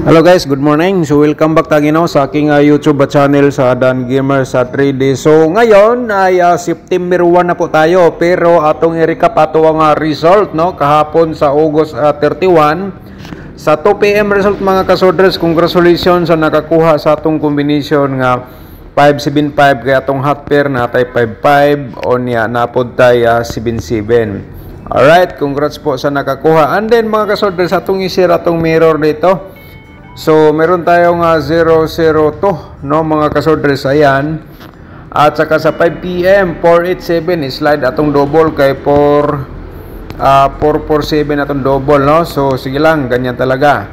Hello guys, good morning. So welcome back tagi no sa aking YouTube channel sa Dan Gamer sa 3D. So ngayon ay September 1 na po tayo, pero atong i-recap ato ang result no kahapon sa August 31 sa 2 PM result mga kasodres. Congratulations sa nakakuha sa atong combination nga 575 kay atong hot pair na tay 55 o niya napod tay 77. Alright, congrats po sa nakakuha. And then mga kasodres, atong i-share atong mirror dito. So, meron tayong 002, no, mga kasodres, ayan. At saka sa 5 PM, 487, slide atong double kay 447 atong double, no. So, sige lang, ganyan talaga.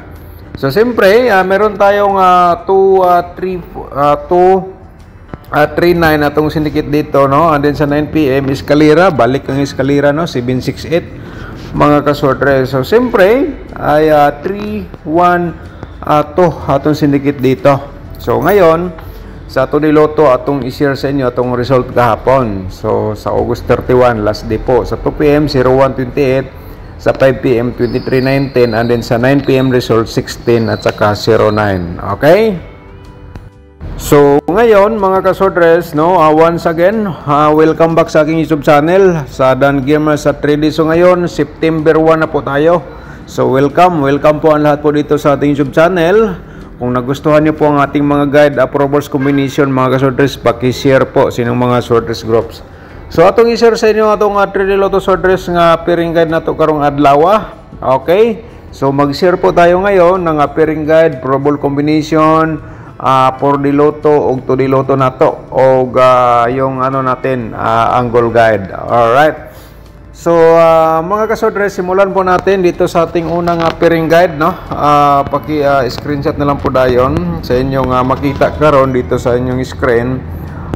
So, siyempre, meron tayong 239 atong sinikit dito, no. And then sa 9 PM, eskalira, balik ang eskalira, no, 768, mga kasodres. So, siyempre, ay 3-1 atong sindikit dito. So ngayon sa ato niloto atong i-share sa inyo atong result kahapon. So sa August 31 last day po, sa 2 PM 0128, sa 5 PM 2319, and then sa 9 PM result 16 at saka 09. Okay? So ngayon mga kasodres, no, once again, welcome back sa aking YouTube channel sa Dan Gamer sa 3D. So ngayon September 1 na po tayo. So welcome po ang lahat po dito sa ating YouTube channel. Kung nagustuhan niyo po ang ating mga guide approvals combination mga kasodres, paki-share po sinong mga swordress groups. So atong i-share sa inyo atong 3D Lotto swordress nga pairing guide nato karong adlaw. Okay? So mag-share po tayo ngayon ng pairing guide, probable combination, 4D Lotto ug 2D Lotto nato og yung ano natin, angle guide. All right. So, mga kasodres, simulan po natin dito sa ating unang pairing guide, no? Paki-screenshot na lang po dayon sa inyong makita karon dito sa inyong screen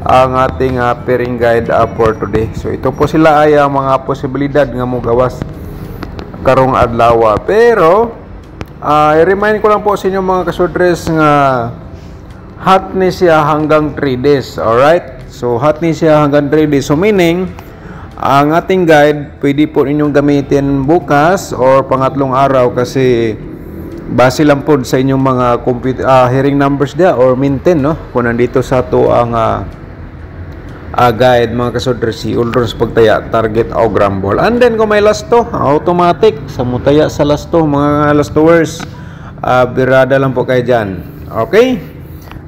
ang ating pairing guide for today. So, ito po sila ay mga posibilidad nga mo gawas karong adlaw. Pero, i-remind ko lang po sa inyo mga kasodres nga hot ni siya hanggang 3 days. Alright? So, hot ni siya hanggang 3 days. So, meaning, ang ating guide, pwede po ninyong gamitin bukas or pangatlong araw kasi base lang po sa inyong mga hearing numbers dia or maintain, no? Kung nandito sa to ang guide, mga kasodres, si Ultros pagtaya, target o grumble. And then kung may last to, automatic, sa mutaya sa last to, mga last tours, birada lang po kayo dyan. Okay?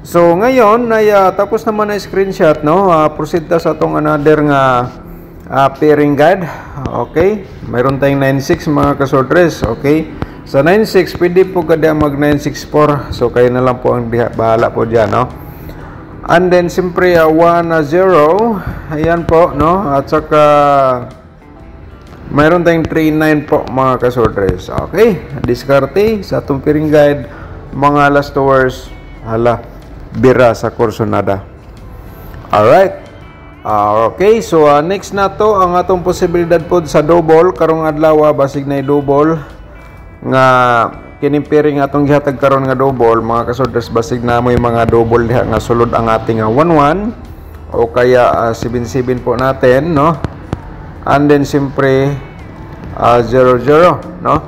So, ngayon, ay tapos naman na screenshot, no? Proceed ta sa itong another nga pairing guide. Okay, mayroon tayong 96 mga kasodres. Okay, sa 96 pwede po kada mag 964, so kayo na lang po ang bahala po dyan, no? And then siyempre 1-0, ayan po, no? At saka mayroon tayong 39 po mga kasodres. Okay, diskarte sa atong pairing guide, mga last hours, hala, bira sa kursonada. Alright. Okay, so next na to ang atong posibilidad po sa double karong adlaw, basig na double nga kining pairing atong gihatag karon nga double mga kasodres, basig na mo yung mga double diha nga sulod ang ating 11 o kaya 77 po natin, no? And then siyempre 00, no?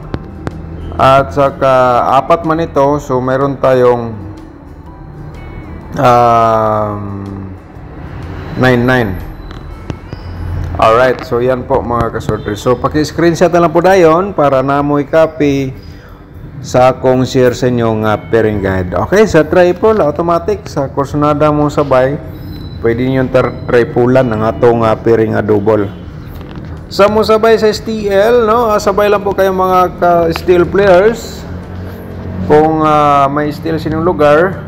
At saka apat man ito, so meron tayong 99. Alright, so yan po mga kasodres. So paki-screenshot na lang po dayon para na mo i-copy sa akong share sa inyong pairing guide. Okay, sa triple automatic sa kursonada mo sabay, pwede niyo tripulan ang atong pairing double. Sa mo sabay sa STL, no? Sabay lang po kayo mga STL players. Kung may STL sa inyong lugar,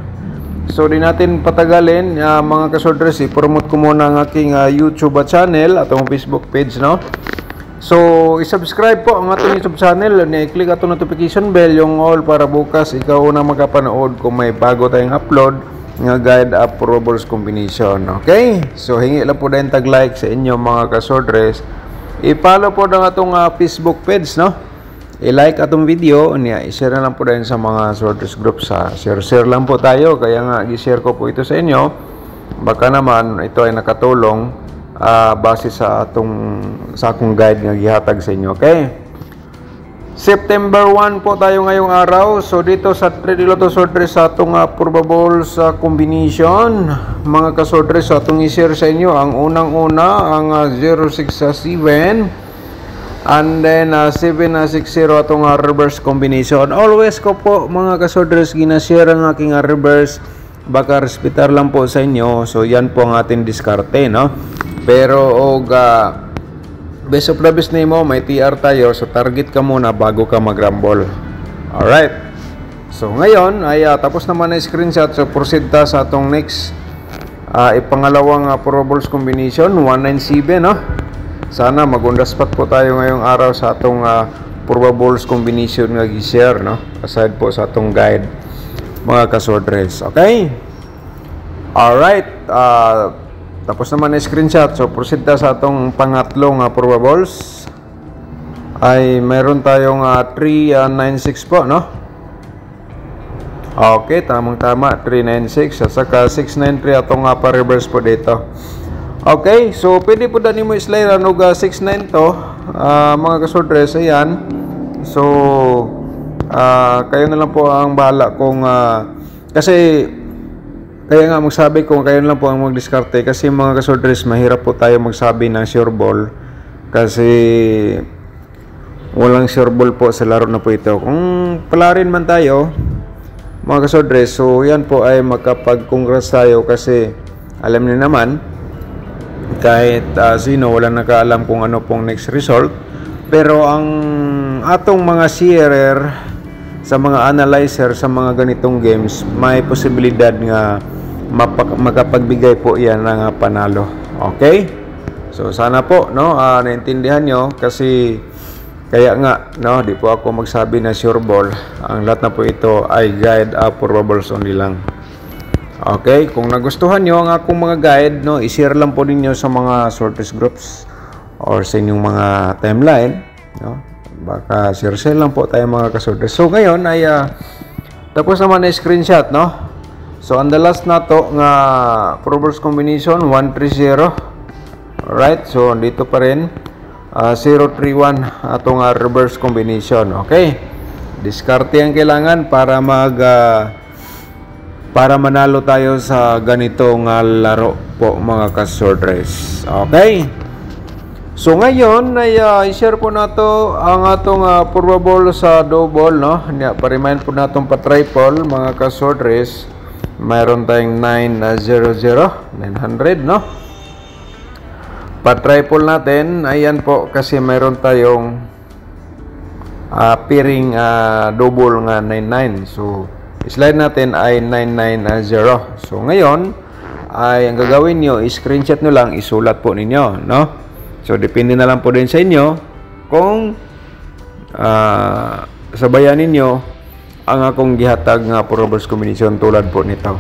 so di natin patagalin, mga kasodres, i-promote ko muna ang aking YouTube channel at ang Facebook page, no? So i-subscribe po ang ating YouTube channel, i-click atong notification bell yung all para bukas ikaw na magkapanood kung may bago tayong upload nga guide approvals combination. Okay? So hingi lang po din tag-like sa inyo mga kasodres. I-follow po ang atong Facebook page, no? I-like atong video niya, i-share na lang po din sa mga swordress groups. Share lang po tayo, kaya nga i-share ko po ito sa inyo, baka naman ito ay nakatulong base sa akong guide nga gihatag sa inyo. Okay, September 1 po tayo ngayong araw. So dito sa 3 Loto Sortres sa atong probable sa combination, mga kasortres, sa atong i-share sa inyo ang unang-una ang 067 and then 760 atong reverse combination. Always ko po mga kasortres ginashare ang aking reverse, baka respetar lang po sa inyo. So yan po ang ating diskarte, no? Pero best of the best mo, may TR tayo, so target ka muna bago ka mag-rumble. Alright. So ngayon ay tapos naman na screenshot. So proceed ta sa atong next ipangalawang probables combination 197, no? Sana mag-undaspat po tayo ngayong araw sa atong probables combination nga gi-share, no? Aside po sa atong guide, mga kasordres. Okay? Alright. Tapos naman na screenshot. So proceed ta sa atong pangatlong probables. Ay meron tayong 396 po, no? Okay, tamang-tama, 396 at saka 693 atong pa-reverse po dito. Okay, so pwede po dani mo slide ano 69 to, mga kasordres. Ayan. So kayo na lang po ang bahala kung kasi kaya nga magsabi kung kayo lang po ang magdiskarte, kasi mga kasordres, mahirap po tayo magsabi ng sure ball kasi walang sure ball po sa laro na po ito. Kung palarin man tayo, mga kasordres, so yan po ay makapag-congrats tayo kasi alam niyo naman, kahit sino, wala nakaalam kung ano pong next result. Pero ang atong mga sharer sa mga analyzer sa mga ganitong games, may posibilidad nga makapagbigay po yan ng panalo. Okay? So sana po, no, naintindihan nyo, kasi kaya nga, no, di po ako magsabi na sure ball. Ang lahat na po ito ay guide probables only lang. Okay? Kung nagustuhan nyo ang akong mga guide, no, i-share lang po ninyo sa mga sorties groups or sa inyong mga timeline, no? Baka share lang po tayo mga kasortes. So ngayon ay tapos naman na screenshot, no? So on the last na to nga probables combination 130. Alright, so dito pa rin 031 atong reverse combination. Okay, diskarte ang kailangan para para manalo tayo sa ganitong laro po mga kasortes. Okay, so ngayon ay i-share po nato ang atong probable sa double, no? Pa-remind po natong pa-triple mga kasortes. Mayroon tayong 900, 900, no? Pa-triple natin, ayan po, kasi mayroon tayong pairing double nga 99. So slide natin ay 990. So ngayon ay ang gagawin nyo, screenshot nyo lang, isulat po ninyo, no? So depende na lang po din sa inyo kung sabayan ninyo ang akong gihatag nga probables combination tulad po nito.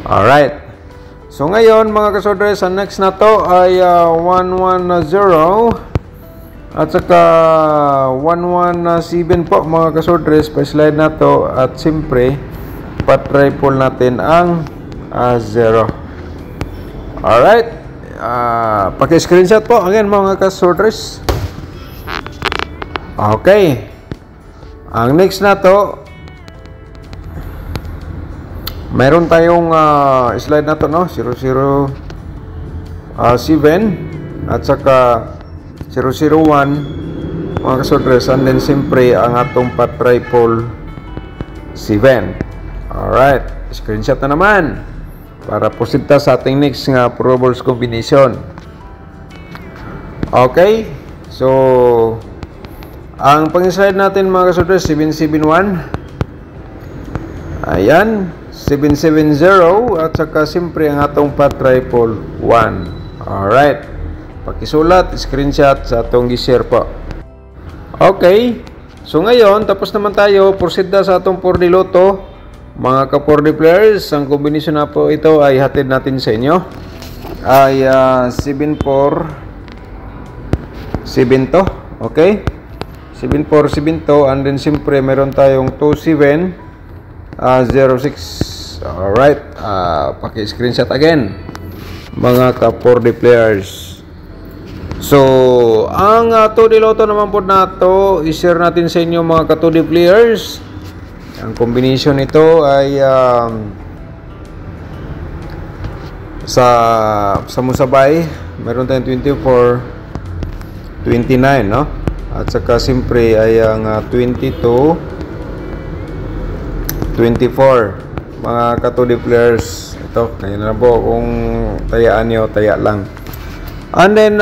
Alright. So ngayon mga kasordres, ang next na to ay 110 at saka 117 po mga kasordres. Pa-slide na to at siyempre pa-triple natin ang 0. Alright. Paki-screenshot po again mga kasordres. Okay. Ang next na to, meron tayong slide na to, no? 007 at saka 001 mga kasordres, and then siyempre ang atong pa-triple 7. Alright, screenshot na naman para proceed ta sa ating next nga probables combination. Okay, so ang pang-slide natin mga kasordres 771. Ayan, 770 at saka siyempre ang atong pa-triple 1. Alright. Pakisulat, screenshot sa atong gi-share po. Okay. So ngayon, tapos naman tayo. Proceed na sa atong 4D Loto. Mga ka-4D players, ang kombinasyon na po ito ay hatid natin sa inyo. Ay 7472. Okay. 7472, and then siyempre meron tayong 2706. Alright, paki-screenshot again mga ka-4D players. So, ang 2D Lotto naman po nato, i-share natin sa inyo mga ka-2D players. Ang combination nito ay sa Musabay, meron tayong 24, 29, no? At saka siyempre ay ang 22, 24. Mga ka-2D players, ito, ngayon na po, kung tayaan nyo, taya lang. And then,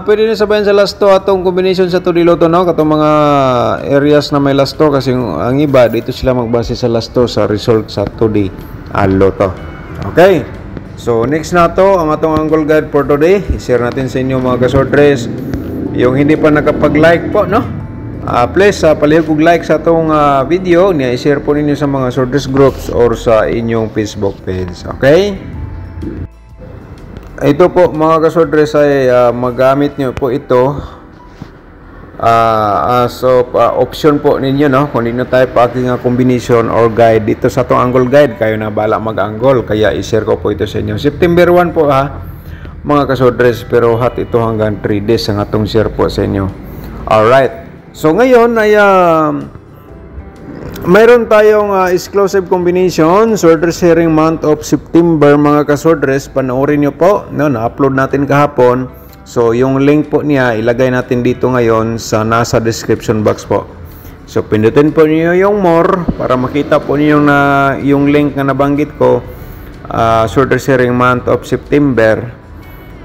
pwede nyo sabayan sa lasto atong combination sa 2D Lotto, no? Katong mga areas na may lasto, kasi ang iba, dito sila magbase sa lasto sa result sa 2D Lotto. Okay? So, next na to, ang atong angle guide for today. I-share natin sa inyo mga ka-sortress. Yung hindi pa nakapag-like po, no? Please, palihog kong like sa itong video. I-share po ninyo sa mga sortress groups or sa inyong Facebook page. Okay? Ito po mga ka-sortress ay magamit nyo po ito as option po ninyo, no? Kung ninyo type aking combination or guide dito sa itong angle guide, kayo na bala mag-angle, kaya i-share ko po ito sa inyo. September 1 po mga ka-sortress, pero hot ito hanggang 3 days ang atong share po sa inyo. Alright, so ngayon ay mayroon tayong exclusive combination, sortress sharing month of September mga ka-sortress. Panoorin nyo po, no? Na-upload natin kahapon. So, yung link po niya, ilagay natin dito ngayon sa nasa description box po. So, pindutin po niyo yung more para makita po niyo na yung link na nabanggit ko, sortress sharing month of September.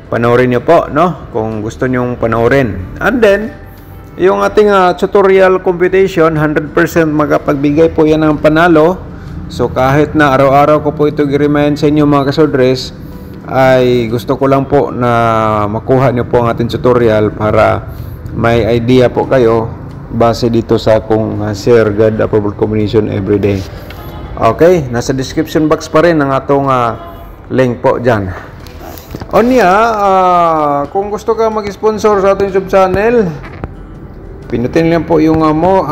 Panoorin nyo po, no? Kung gusto nyong panoorin. And then, yung ating tutorial computation, 100% magapagbigay po yan ng panalo. So, kahit na araw-araw ko po ito i-remind sa inyo mga ka-sortress, ay gusto ko lang po na makuha nyo po ang ating tutorial para may idea po kayo base dito sa akong share guide approval combination everyday. Okay, nasa description box pa rin ang atong link po dyan. O niya, kung gusto ka mag-sponsor sa ating YouTube channel, pinutin lang po yung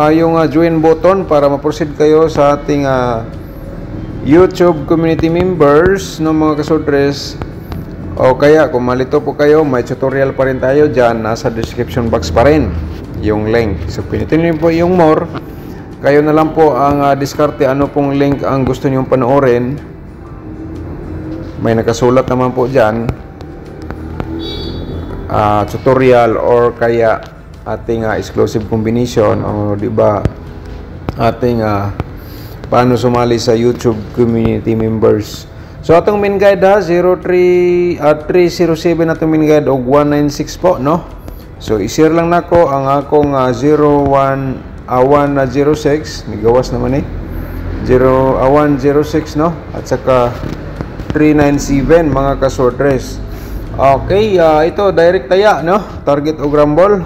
yung join button para ma-proceed kayo sa ating YouTube community members ng mga ka-sortress. O kaya kung malito po kayo, may tutorial pa rin tayo dyan, nasa description box pa rin yung link. So pinutin lang po yung more, kayo na lang po ang diskarte ano pong link ang gusto nyong panoorin. May nakasulat naman po dyan, tutorial or kaya ating exclusive combination, o di ba ating paano sumali sa YouTube community members. So atong main guide 307 atong main guide og 196 po, no? So i-share lang nako ang akong 106 nigawas naman 106, no? At saka 397 mga ka-sortress. Okay, ito direct taya, no? Target og rumble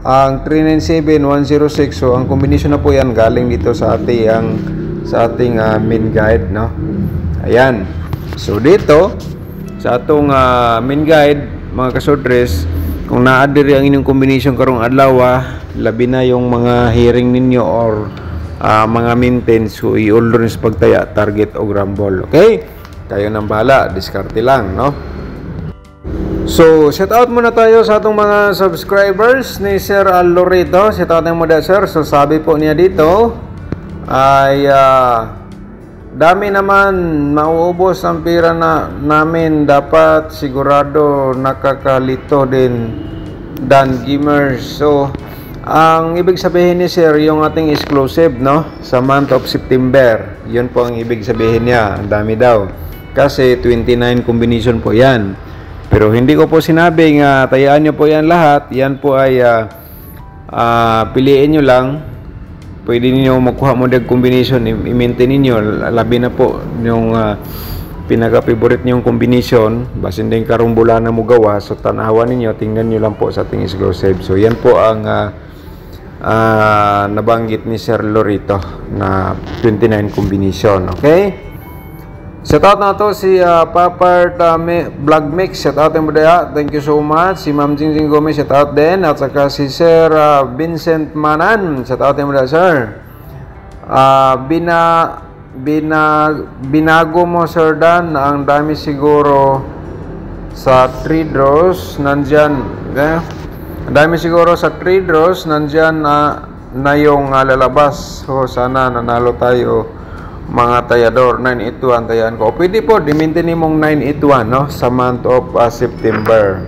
ang 397 106. So ang combination na po yan galing dito sa ating main guide, no? Ayan. So dito sa atong main guide mga ka-sortress, kung naa-diri ang inyong combination karong adlaw, labi na yung mga hearing ninyo or mga maintenance, so i-order sa pagtaya target o rumble. Okay, kayo nang bahala, diskarte lang, no? So, shout out muna tayo sa atong mga subscribers ni Sir Lorito. Shout out mo da, sir. So, sabi po niya dito ay dami naman mauubos ang pira namin, dapat sigurado nakakalito din Dan Gamers. So, ang ibig sabihin ni sir, yung ating exclusive, no, sa month of September, yun po ang ibig sabihin niya. Ang dami daw kasi 29 combination po yan. Pero hindi ko po sinabing tayaan nyo po yan lahat. Yan po ay piliin nyo lang. Pwede niyo makuha mo ng combination, i-maintain niyo, labi na po yung pinaka-favorite niyong combination, basin din karong bulan na mo gawa. So tanawan niyo, tingnan niyo lang po sa ating exclusive. So yan po ang nabanggit ni Sir Lorito na 29 combination. Okay? Shout out na to si Papart Vlog Mix. Shout out mo daya. Thank you so much. Si Ma'am Jingjing Gomez, shout out din. At saka si Sir Vincent Manan. Shout out mo daya, sir. Binago mo, Sir Dan. Ang dami siguro sa 3 draws. Nandyan Okay? Ang dami siguro sa trade draws, nandyan na yung lalabas. So, sana nanalo tayo mga tayador. 981 tayan ko. Pwede po, dimintin mong 981, no? Sa month of September.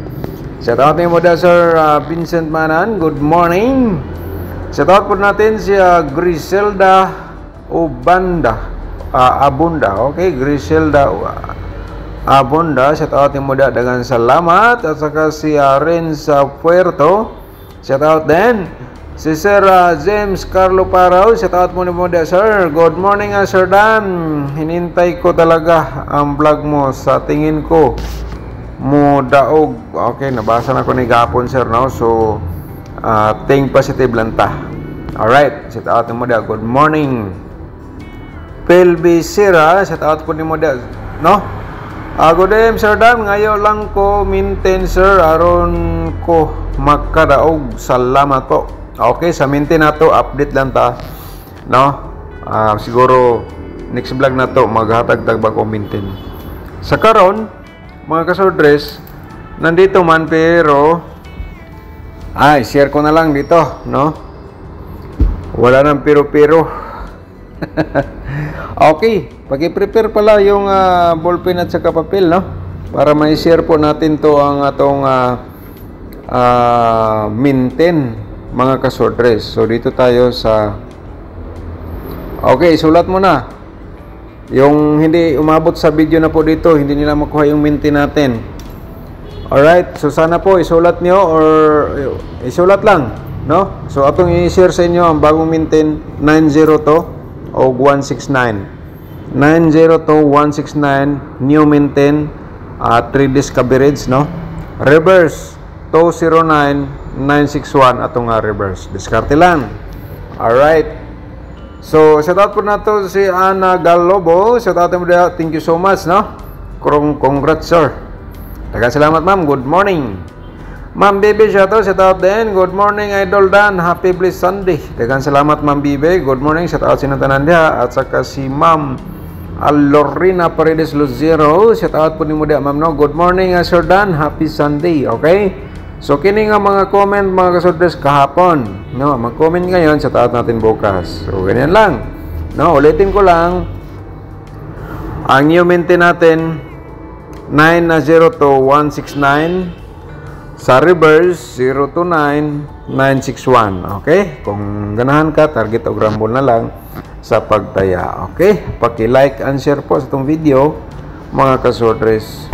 Shout out mo da, Sir Vincent Manan. Good morning. Shout out po natin si Griselda Abunda. Okay, Griselda Abunda. Shout out mo da, dagang salamat. At saka si Renz Puerto. Shout out din. Si Sir James Carlo Paraw, shout out mo da, sir. Good morning, Sir Dan. Hinintay ko talaga ang vlog mo. Sa tingin ko mo daog. Okay, nabasa na ko ni gapon, sir, no? So, think positive lang ta. Alright, shout out mo da. Good morning. Pelby Sira, shout out po ni mo da, no? Good day, Sir Dan. Ngayon lang ko maintain, sir. Aron ko makadaog. Salamat po. Okay, sa maintain na to, update lang ta, no? Siguro next vlog na to maghatag-tag ba ko maintain. Sa karon, mga kasordres, nandito man pero share ko na lang dito, no? Wala nang pero-pero. Okay, pag-i-prepare pala yung ballpen at saka papel, no? Para mai-share po natin to ang atong maintain, mga kasordres. So dito tayo sa sulat mo na yung hindi umabot sa video na po dito, hindi nila makuha yung maintain natin. Alright, so sana po isulat nyo or isulat lang, no? So atong i-share sa inyo ang bagong maintain 902 o 169 902-169 new maintain 3 disc coverage, no? Reverse 209-961 atong reverse. Diskarte lang. Alright. So, shout out po na to si Ana Galobo. Shout out mo dia. Thank you so much, no? Congrats, sir. Daghang salamat, ma'am. Good morning. Ma'am Bibi, shout out din. Good morning, Idol Dan. Happy blessed Sunday. Daghang salamat, Ma'am Bibi. Good morning. Shout out sinatanan dia. At saka si Ma'am Lorena Paredes Luzero. Shout out po ni mo dia, ma'am, no? Good morning, Sir Dan. Happy Sunday. Okay? So, kini nga mga comment, mga kasordres, kahapon, no? Mag-comment ngayon, shout out natin bukas. So, ganyan lang, no? Ulitin ko lang, ang new maintain natin 902-169 sa reverse 029-961. Okay? Kung ganahan ka, target o grambol na lang sa pagtaya. Okay? Paki-like and share po sa itong video, mga kasordres.